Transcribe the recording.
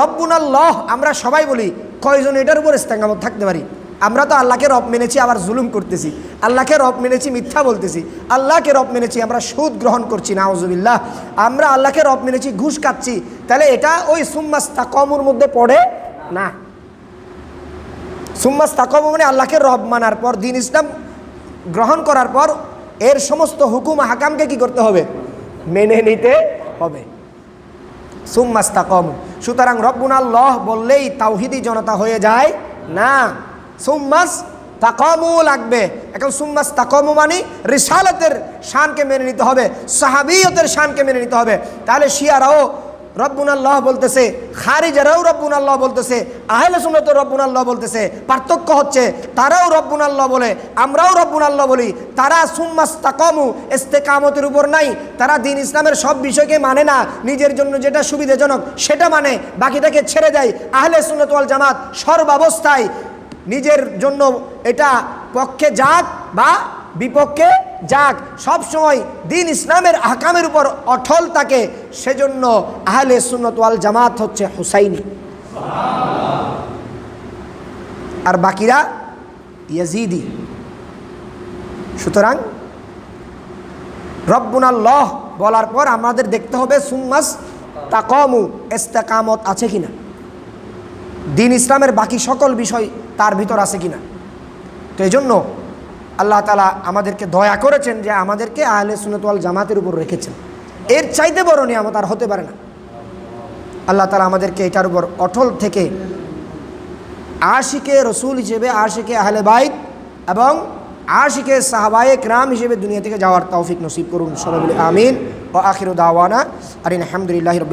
রব্বুনাল্লাহ আমরা সবাই বলি, কয়জন এটার উপর ইস্তেকামত থাকতে পারি? আমরা তো আল্লাহকে রব মেনেছি, আবার জুলুম করতেছি। আল্লাহকে রব মেনেছি, মিথ্যা বলতেছি। আল্লাহকে রব মেনেছি, আমরা সুদ গ্রহণ করছি, নাউজুবিল্লাহ। আমরা আল্লাহকে রব মেনেছি, ঘুষ খাচ্ছি। তাহলে এটা ওই সুম্মাস্তাকামুর মধ্যে পড়ে না। সুম্মাস্তাকামু মানে আল্লাহকে রব মানার পর, দ্বীন ইসলাম গ্রহণ করার পর এর সমস্ত হুকুম হাকামকে কি করতে হবে? মেনে নিতে হবে। সুম্মাস্তাকামু, সুতরাং রব্বুনাল্লাহ বললেই তাওহীদি জনতা হয়ে যায় না, সুম্মাস্তাকামু লাগবে। এখন সুম্মাস্তাকামু মানে রিসালাতের শানকে মেনে নিতে হবে, সাহাবিয়তের শানকে মেনে নিতে হবে। তাহলে শিয়ারাও রব্বুনাল্লাহ বলতেছে, খারিজারাও রব্বুনাল্লাহ বলতেছে, আহলে সুন্নাত রব্বুনাল্লাহ বলতেছে। পার্থক্য হচ্ছে তারাও রব্বুনাল্লাহ বলে, আমরাও রব্বুনাল্লাহ বলি। তারা সুম্মাস্তাকামু ইস্তেকামতের উপর নাই। তারা দ্বীন ইসলামের সব বিষয়কে মানে না, নিজের জন্য যেটা সুবিধাজনক সেটা মানে, বাকিটাকে ছেড়ে দেয়। আহলে সুন্নাত ওয়াল জামাত সর্বাবস্থায় নিজের জন্য এটা পক্ষে যাক বা বিপক্ষে যাক, সবসময় দ্বীন ইসলামের আহকামের উপর অটল থাকে। সেজন্য আহলে সুন্নাত ওয়াল জামাত হচ্ছে হুসাইনি, আর বাকিরা ইয়াজিদি। সুতরাং রব্বুনাল্লাহ বলার পর আমাদের দেখতে হবে সুম্মাস্তাকামু, ইস্তেকামত আছে কিনা, দ্বীন ইসলামের বাকি সকল বিষয় তার ভিতর আছে কিনা। তো এই জন্য আল্লাহ তাআলা আমাদেরকে দয়া করেছেন যে আমাদেরকে আহলে সুন্নাত ওয়াল জামাতের উপর রেখেছেন। এর চাইতে বড় নিয়ামত আর হতে পারে না। আল্লাহ তাআলা আমাদেরকে এটার উপর অটল থেকে আশিকে রসুল হিসেবে, আশিকে আহলে বাইত এবং আশিকে সাহাবায়ে কিরাম হিসেবে দুনিয়া থেকে যাওয়ার তৌফিক নসিব করুন। সবাই বলি আমিন। ওয়া আখিরু দাওয়ানা আলহামদুলিল্লাহি রাব্বিল